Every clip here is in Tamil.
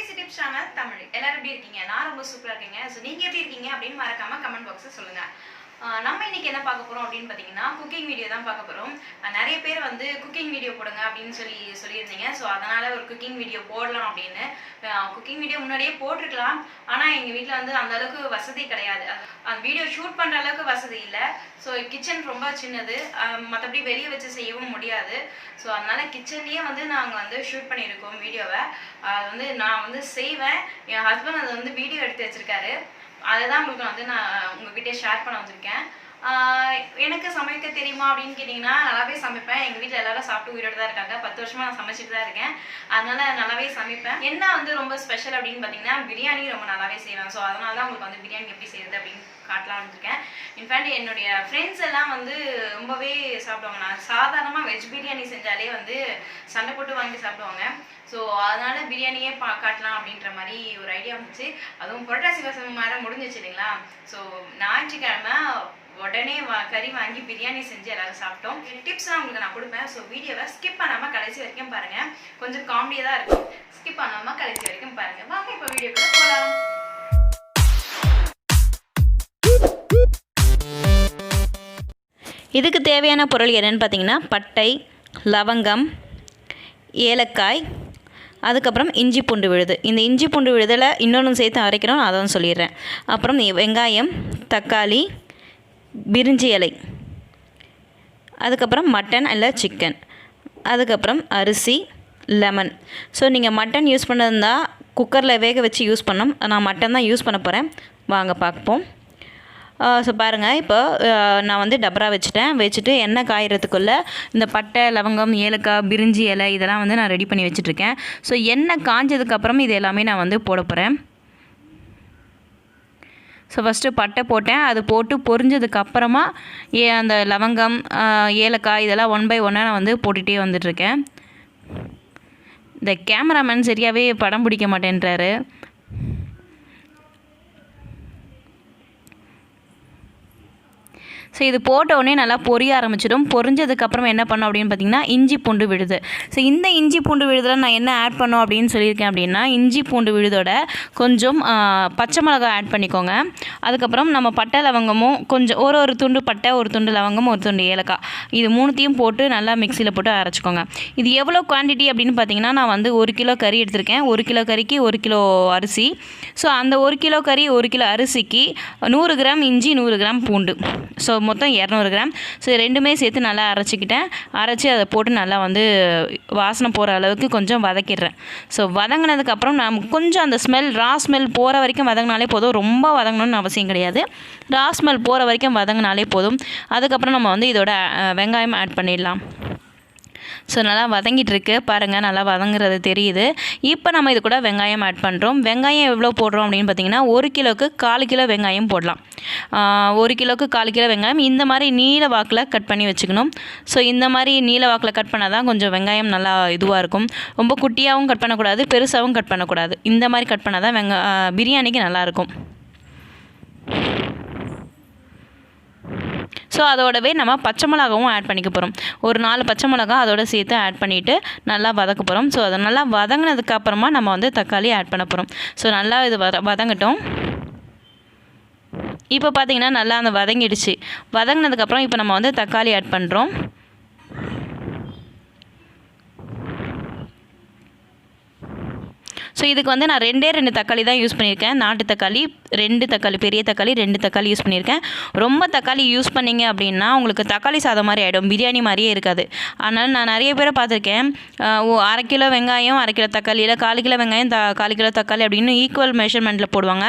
easy tips channel தமிழ் எல்லாரும் எப்படி இருக்கீங்க? நான் ரொம்ப சூப்பரா இருக்கேங்க. சோ நீங்க எப்படி இருக்கீங்க அப்படினு மறக்காம கமெண்ட் பாக்ஸ்ல சொல்லுங்க. நம்ம இன்னைக்கு என்ன பார்க்க போறோம் அப்படினு பாத்தீங்கன்னா குக்கிங் வீடியோ தான் பார்க்க போறோம். நிறைய பேர் வந்து குக்கிங் வீடியோ போடுங்க அப்படினு சொல்லியிருந்தீங்க. சோ அதனால ஒரு குக்கிங் வீடியோ போடலாம் அப்படினு குக்கிங் வீடியோ முன்னாடியே போட்டுக்கலாம். ஆனா எங்க வீட்ல வந்து அந்த அளவுக்கு வசதி கிடையாது. அந்த வீடியோ ஷூட் பண்ற அளவுக்கு வசதி இல்ல. சோ கிச்சன் ரொம்ப சின்னது. மத்தபடி வெளிய வச்சு செய்யவும் முடியாது. சோ அதனால கிச்சன்லயே வந்து நாங்க வந்து ஷூட் பண்ணியிருக்கோம் வீடியோவை. அது வந்து நான் வந்து செய்வேன். என் ஹஸ்பண்ட் அது வந்து வீடியோ எடுத்து வச்சிருக்காரு. அதுதான் உங்களுக்கு வந்து நான் உங்ககிட்ட ஷேர் பண்ண வந்திருக்கேன். எனக்கு சமைக்க தெரியுமா அப்படின்னு கேட்டிங்கன்னா நல்லாவே சமைப்பேன். எங்கள் வீட்டில் எல்லாரும் சாப்பிட்டு உயிரோடு தான் இருக்காங்க. 10 வருஷமாக நான் சமைச்சிட்டு தான் இருக்கேன். அதனால நல்லாவே சமைப்பேன். என்ன வந்து ரொம்ப ஸ்பெஷல் அப்படின்னு பார்த்தீங்கன்னா பிரியாணி ரொம்ப நல்லாவே செய்வேன். ஸோ அதனால தான் உங்களுக்கு வந்து பிரியாணி எப்படி செய்யுது அப்படின்னு காட்டலாம்னு இருக்கேன். இன்ஃபேக்ட் என்னுடைய ஃப்ரெண்ட்ஸ் எல்லாம் வந்து ரொம்பவே சாப்பிடுவாங்க. நான் சாதாரணமாக வெஜ் பிரியாணி செஞ்சாலே வந்து சண்டை போட்டு வாங்கி சாப்பிடுவாங்க. ஸோ அதனால பிரியாணியே காட்டலாம் அப்படின்ற மாதிரி ஒரு ஐடியா வந்துச்சு. அதுவும் புரட்டாசி மாதம் மாதிரி முடிஞ்சிச்சு இல்லைங்களா? ஸோ ஞாயிற்றுக்கிழமை உடனே கறி வாங்கி பிரியாணி செஞ்சு எல்லாரும் சாப்பிட்டோம். டிப்ஸ்லாம் உங்களுக்கு நான் கொடுப்பேன். ஸோ வீடியோவை ஸ்கிப் பண்ணாமல் கடைசி வரைக்கும் பாருங்கள். கொஞ்சம் காமெடியாக தான் இருக்கும். ஸ்கிப் பண்ணாமல் கடைசி வரைக்கும் பாருங்கள். வாங்க இப்போ வீடியோக்குள்ள போகலாம். இதுக்கு தேவையான பொருள் என்னென்னு பார்த்தீங்கன்னா பட்டை, லவங்கம், ஏலக்காய், அதுக்கப்புறம் இஞ்சி பூண்டு விழுது. இந்த இஞ்சி பூண்டு விழுதில் இன்னொன்று சேர்த்து அரைக்கிறோம், அதான் சொல்லிடுறேன். அப்புறம் வெங்காயம், தக்காளி, பிரிஞ்சி இலை, அதுக்கப்புறம் மட்டன் இல்லை சிக்கன், அதுக்கப்புறம் அரிசி, லெமன். ஸோ நீங்கள் மட்டன் யூஸ் பண்ணதுன்னா குக்கரில் வேக வச்சு யூஸ் பண்ணோம். நான் மட்டன் தான் யூஸ் பண்ண போகிறேன். வாங்க பார்ப்போம். ஸோ பாருங்கள், இப்போ நான் வந்து டபரா வச்சுட்டு எண்ணெய் காயறதுக்குள்ளே இந்த பட்டை, லவங்கம், ஏலக்காய், பிரிஞ்சி இலை இதெல்லாம் வந்து நான் ரெடி பண்ணி வச்சுட்ருக்கேன். ஸோ எண்ணெய் காஞ்சதுக்கப்புறம் இது எல்லாமே நான் வந்து போட போகிறேன். ஸோ ஃபஸ்ட்டு பட்டை போட்டேன். அது போட்டு பொரிஞ்சதுக்கப்புறமா அந்த லவங்கம், ஏலக்காய் இதெல்லாம் 1 by 1 நான் வந்து போட்டுகிட்டே வந்துட்டுருக்கேன். இந்த கேமராமேன் சரியாகவே படம் பிடிக்க மாட்டேன்றாரு. ஸோ இது போட்ட உடனே நல்லா பொரிய ஆரம்பிச்சிடும். பொரிஞ்சதுக்கப்புறம் என்ன பண்ணோம் அப்படின்னு பார்த்தீங்கன்னா இஞ்சி பூண்டு விழுது. ஸோ இந்த இஞ்சி பூண்டு விழுதில் நான் என்ன ஆட் பண்ணோம் அப்படின்னு சொல்லியிருக்கேன் அப்படின்னா இஞ்சி பூண்டு விழுதோட கொஞ்சம் பச்சை மிளகாய் ஆட் பண்ணிக்கோங்க. அதுக்கப்புறம் நம்ம பட்டை லவங்கமும் கொஞ்சம் ஒரு துண்டு பட்டை, ஒரு துண்டு லவங்கம், ஒரு துண்டு ஏலக்காய், இது 3த்தையும் போட்டு நல்லா மிக்சியில் போட்டு அரைச்சிக்கோங்க. இது எவ்வளோ குவான்டிட்டி அப்படின்னு பார்த்தீங்கன்னா நான் வந்து 1 கிலோ கறி எடுத்திருக்கேன். 1 கிலோ கறிக்கு 1 கிலோ அரிசி. ஸோ அந்த 1 கிலோ கறி 1 கிலோ அரிசிக்கு 100 கிராம் இஞ்சி, 100 கிராம் பூண்டு, ஸோ மொத்தம் 200 கிராம். ஸோ ரெண்டுமே சேர்த்து நல்லா அரைச்சி அதை போட்டு நல்லா வந்து வாசனை போகிற அளவுக்கு கொஞ்சம் வதக்கிடுறேன். ஸோ வதங்கினதுக்கப்புறம் நம்ம கொஞ்சம் அந்த ரா ஸ்மெல் போகிற வரைக்கும் வதங்கினாலே போதும். ரொம்ப வதங்கணும்னு அவசியம் கிடையாது. ரா ஸ்மெல் போகிற வரைக்கும் வதங்கினாலே போதும். அதுக்கப்புறம் நம்ம வந்து இதோட வெங்காயம் ஆட் பண்ணிடலாம். ஸோ நல்லா வதங்கிட்டுருக்கு பாருங்கள், நல்லா வதங்குறது தெரியுது. இப்போ நம்ம இது கூட வெங்காயம் ஆட் பண்ணுறோம். வெங்காயம் எவ்வளோ போடுறோம் அப்படின்னு பார்த்தீங்கன்னா 1 கிலோவுக்கு 1/4 கிலோ வெங்காயம் போடலாம். 1 கிலோவுக்கு 1/4 கிலோ வெங்காயம் இந்த மாதிரி நீல வாக்கில் கட் பண்ணி வச்சுக்கணும். ஸோ இந்த மாதிரி நீல வாக்கில் கட் பண்ணால் தான் கொஞ்சம் வெங்காயம் நல்லா இதுவாக இருக்கும். ரொம்ப குட்டியாகவும் கட் பண்ணக்கூடாது, பெருசாகவும் கட் பண்ணக்கூடாது. இந்த மாதிரி கட் பண்ணால் தான் பிரியாணிக்கு நல்லாயிருக்கும். ஸோ அதோடவே நம்ம பச்சை மிளகாவும் ஆட் பண்ணிக்க போகிறோம். ஒரு 4 பச்சை மிளகா அதோட சேர்த்து ஆட் பண்ணிவிட்டு நல்லா வதக்க போகிறோம். ஸோ அதை நல்லா வதங்கினதுக்கப்புறமா நம்ம வந்து தக்காளி ஆட் பண்ண போகிறோம். ஸோ நல்லா இது வதங்கட்டும். இப்போ பார்த்திங்கன்னா நல்லா அந்த வதங்கிடுச்சு. வதங்கினதுக்கப்புறம் இப்போ நம்ம வந்து தக்காளி ஆட் பண்ணுறோம். ஸோ இதுக்கு வந்து நான் 2 தக்காளி தான் யூஸ் பண்ணியிருக்கேன். நாட்டு தக்காளி 2 தக்காளி, பெரிய தக்காளி 2 தக்காளி யூஸ் பண்ணியிருக்கேன். ரொம்ப தக்காளி யூஸ் பண்ணிங்க அப்படின்னா உங்களுக்கு தக்காளி சாதம் மாதிரி ஆகிடும், பிரியாணி மாதிரியே இருக்காது. அதனால் நான் நிறைய பேரை பார்த்துருக்கேன். 1/2 கிலோ வெங்காயம், 1/2 கிலோ தக்காளி, இல்லை 1/4 கிலோ வெங்காயம் 1/4 கிலோ தக்காளி அப்படின்னு ஈக்குவல் மெஷர்மெண்ட்டில் போடுவாங்க.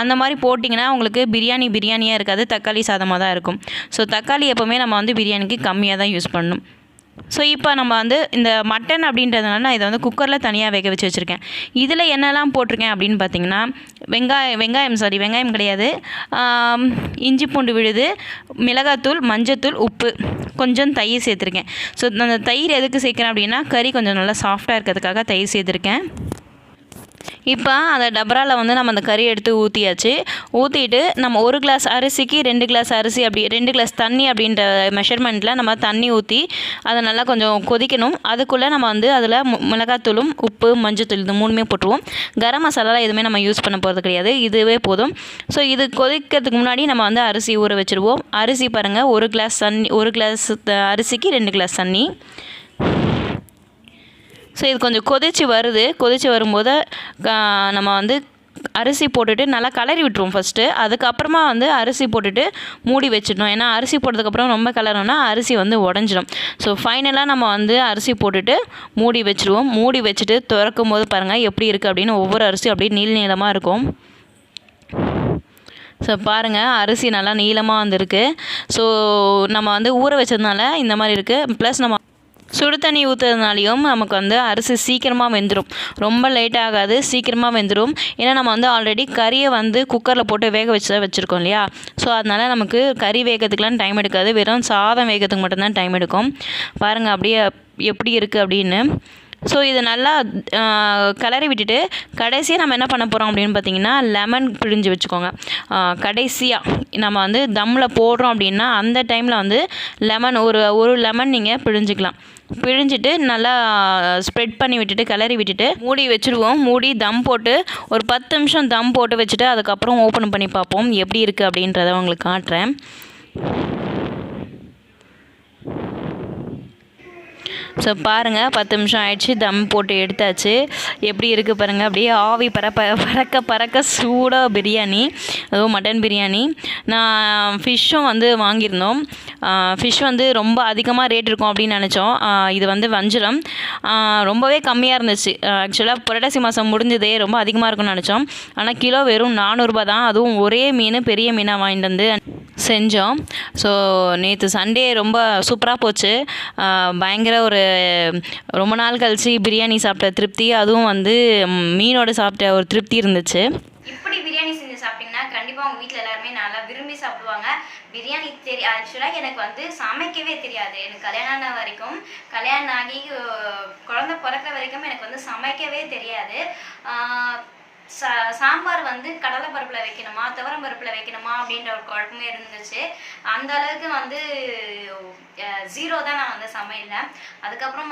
அந்த மாதிரி போட்டிங்கன்னா உங்களுக்கு பிரியாணியாக இருக்காது, தக்காளி சாதமாக தான் இருக்கும். ஸோ தக்காளி எப்போவுமே நம்ம வந்து பிரியாணிக்கு கம்மியாக தான் யூஸ் பண்ணணும். ஸோ இப்போ நம்ம வந்து இந்த மட்டன் அப்படின்றதுனால நான் இதை வந்து குக்கரில் தனியாக வேக வச்சு வச்சுருக்கேன். இதில் என்னெல்லாம் போட்டிருக்கேன் அப்படின்னு பார்த்தீங்கன்னா வெங்காயம் கிடையாது, இஞ்சி பூண்டு விழுது, மிளகாத்தூள், மஞ்சத்தூள், உப்பு, கொஞ்சம் தயிர் சேர்த்துருக்கேன். ஸோ அந்த தயிர் எதுக்கு சேர்க்குறேன் அப்படின்னா கறி கொஞ்சம் நல்லா சாஃப்டாக இருக்கிறதுக்காக தயிர் சேர்த்துருக்கேன். இப்போ அந்த டபராவில் வந்து நம்ம அந்த கறி எடுத்து ஊற்றியாச்சு. ஊற்றிட்டு நம்ம 1 கிளாஸ் அரிசிக்கு 2 கிளாஸ் அரிசி அப்படி 2 கிளாஸ் தண்ணி அப்படின்ற மெஷர்மெண்ட்டில் நம்ம தண்ணி ஊற்றி அதை நல்லா கொஞ்சம் கொதிக்கணும். அதுக்குள்ளே நம்ம வந்து அதில் மிளகாத்தூளும் உப்பு மஞ்சத்தூள் இது 3மே போட்டுருவோம். கரம் மசாலாலாம் எதுவுமே நம்ம யூஸ் பண்ண போகிறது கிடையாது, இதுவே போதும். ஸோ இது கொதிக்கிறதுக்கு முன்னாடி நம்ம வந்து அரிசி ஊற வச்சுருவோம். அரிசி பாருங்கள், 1 கிளாஸ் தண்ணி, 1 கிளாஸ் அரிசிக்கு 2 கிளாஸ் தண்ணி. ஸோ இது கொஞ்சம் கொதித்து வரும்போது நம்ம வந்து அரிசி போட்டுட்டு நல்லா கிளறி விட்டுருவோம் ஃபஸ்ட்டு. அதுக்கப்புறமா வந்து அரிசி போட்டுட்டு மூடி வச்சிடணும். ஏன்னா அரிசி போட்டதுக்கப்புறம் ரொம்ப கிளறோன்னா அரிசி வந்து உடஞ்சிடும். ஸோ ஃபைனலாக நம்ம வந்து அரிசி போட்டுட்டு மூடி வச்சுருவோம். மூடி வச்சுட்டு திறக்கும் போது பாருங்கள் எப்படி இருக்குது அப்படின்னு. ஒவ்வொரு அரிசியும் அப்படியே நீளமாக இருக்கும். ஸோ பாருங்கள், அரிசி நல்லா நீளமாக வந்திருக்கு. ஸோ நம்ம வந்து ஊற வச்சதுனால இந்த மாதிரி இருக்குது. ப்ளஸ் நம்ம சுடு தண்ணி ஊற்றுறதுனாலையும் நமக்கு வந்து அரிசி சீக்கிரமாக வெந்துடும். ரொம்ப லேட் ஆகாது, சீக்கிரமாக வெந்துடும். ஏன்னா நம்ம வந்து ஆல்ரெடி கறியை வந்து குக்கரில் போட்டு வேக வச்சு தான் வச்சுருக்கோம் இல்லையா. ஸோ அதனால் நமக்கு கறி வேகிறதுக்கெலாம் டைம் எடுக்காது, வெறும் சாதம் வேகிறதுக்கு மட்டும்தான் டைம் எடுக்கும். பாருங்கள் அப்படியே எப்படி இருக்குது அப்படின்னு. ஸோ இதை நல்லா கிளறி விட்டுட்டு கடைசியாக நம்ம என்ன பண்ண போகிறோம் அப்படின்னு பார்த்தீங்கன்னா, லெமன் பிழிஞ்சு வச்சுக்கோங்க. கடைசியாக நம்ம வந்து தம்மில் போடுறோம் அப்படின்னா அந்த டைமில் வந்து லெமன் ஒரு லெமன் நீங்கள் பிழிஞ்சிக்கலாம். பிழிஞ்சிட்டு நல்லா ஸ்ப்ரெட் பண்ணி விட்டுட்டு கிளறி விட்டுட்டு மூடி வச்சுருவோம். மூடி தம் போட்டு ஒரு 10 நிமிஷம் தம் போட்டு வச்சுட்டு அதுக்கப்புறம் ஓப்பன் பண்ணி பார்ப்போம் எப்படி இருக்குது அப்படின்றத உங்களுக்கு காட்டுறேன். ஸோ பாருங்கள், 10 நிமிஷம் ஆயிடுச்சு, தம் போட்டு எடுத்தாச்சு. எப்படி இருக்குது பாருங்கள், அப்படியே ஆவி பறக்க சூடாக பிரியாணி, அதுவும் மட்டன் பிரியாணி. நான் ஃபிஷ்ஷும் வந்து வாங்கியிருந்தோம். ஃபிஷ் வந்து ரொம்ப அதிகமாக ரேட் இருக்கும் அப்படின்னு நினச்சோம். இது வந்து வஞ்சிரம் ரொம்பவே கம்மியாக இருந்துச்சு. ஆக்சுவலாக புரட்டாசி மாதம் முடிஞ்சதே ரொம்ப அதிகமாக இருக்கும்னு நினச்சோம். ஆனால் கிலோ வெறும் 400 ரூபா தான். அதுவும் ஒரே மீன், பெரிய மீனாக வாங்கிட்டு வந்து செஞ்சோம். ஸோ நேற்று சண்டே ரொம்ப சூப்பராக போச்சு. பயங்கர ரொம்ப நாள் கழிச்சு பிரியாணி சாப்பிட்ட திருப்தி, அதுவும் வந்து மீனோடு சாப்பிட்ட ஒரு திருப்தி இருந்துச்சு. இப்படி பிரியாணி செஞ்சு சாப்பிட்டீங்கன்னா கண்டிப்பாக உங்கள் வீட்டில் எல்லாருமே நல்லா விரும்பி சாப்பிடுவாங்க. பிரியாணி ஆக்சுவலாக எனக்கு வந்து சமைக்கவே தெரியாது. எனக்கு கல்யாணம் ஆகி குழந்தை பிறக்கிற வரைக்கும் எனக்கு வந்து சமைக்கவே தெரியாது. சாம்பார் வந்து கடலை பருப்பில் வைக்கணுமா துவரம் பருப்பில் வைக்கணுமா அப்படின்ற ஒரு குழப்பமே இருந்துச்சு. அந்த அளவுக்கு வந்து 0 தான் நான் வந்து சமையல.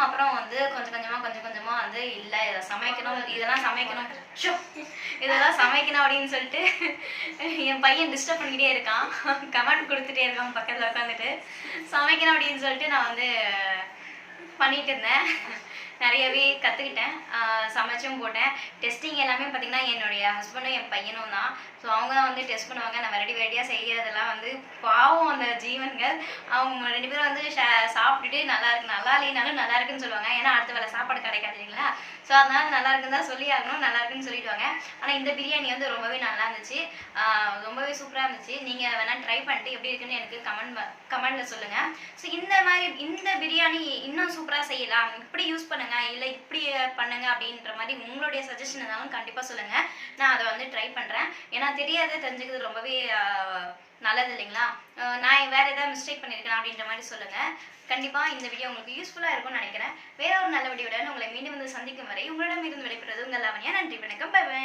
அப்புறம் வந்து கொஞ்சம் கொஞ்சமாக வந்து இல்லை இதெல்லாம் சமைக்கணும் அப்படின்னு சொல்லிட்டு என் பையன் டிஸ்டர்ப் பண்ணிக்கிட்டே இருக்கான், கமெண்ட் கொடுத்துட்டே இருக்கான் பக்கத்தில் உட்காந்துட்டு. சமைக்கணும் அப்படின்னு சொல்லிட்டு நான் வந்து பண்ணிட்டு இருந்தேன். நிறையவே கற்றுக்கிட்டேன், சமைச்சும் போட்டேன். டெஸ்டிங் எல்லாமே பார்த்திங்கன்னா என்னுடைய ஹஸ்பண்டும் என் பையனும் தான். ஸோ அவங்க தான் வந்து டெஸ்ட் பண்ணுவாங்க. நம்ம ரெடியாக செய்கிறதெல்லாம் வந்து பாவம் அந்த ஜீவன்கள். அவங்க 2 பேரும் வந்து சாப்பிட்டுட்டு நல்லா இல்லைனாலும் நல்லா இருக்குன்னு சொல்லுவாங்க. ஏன்னா அடுத்த வேலை சாப்பாடு கிடைக்காது இல்லைங்களா. ஸோ அதனால் நல்லா இருக்குன்னு தான் சொல்லி ஆகணும், நல்லா இருக்குன்னு சொல்லிடுவாங்க. ஆனால் இந்த பிரியாணி வந்து ரொம்பவே நல்லா இருந்துச்சு, ரொம்பவே சூப்பராக இருந்துச்சு. நீங்கள் வேணால் ட்ரை பண்ணிட்டு எப்படி இருக்குன்னு எனக்கு கமெண்டில் சொல்லுங்கள். ஸோ இந்த பிரியாணி இன்னும் சூப்பராக செய்யலாம், இப்படி யூஸ் பண்ணுங்கள் இல்லை இப்படி பண்ணுங்க அப்படின்ற மாதிரி உங்களுடைய சஜஷன் இருந்தாலும் கண்டிப்பாக சொல்லுங்கள். நான் அதை வந்து ட்ரை பண்ணுறேன். ஏன்னா தெரிஞ்சுக்கிறது ரொம்பவே நல்லது இல்லைங்களா. நான் வேறு ஏதாவது மிஸ்டேக் பண்ணியிருக்கேன் அப்படின்ற மாதிரி சொல்லுங்கள். கண்டிப்பாக இந்த வீடியோ உங்களுக்கு யூஸ்ஃபுல்லாக இருக்கும்னு நினைக்கிறேன். வேற ஒரு நல்ல வீடியோட உங்களை மீண்டும் வந்து சந்திக்கும் வரை உங்களிடம் இருந்து விடைபெறுவது உங்கள் லாவண்யா. நன்றி, வணக்கம், பை பை.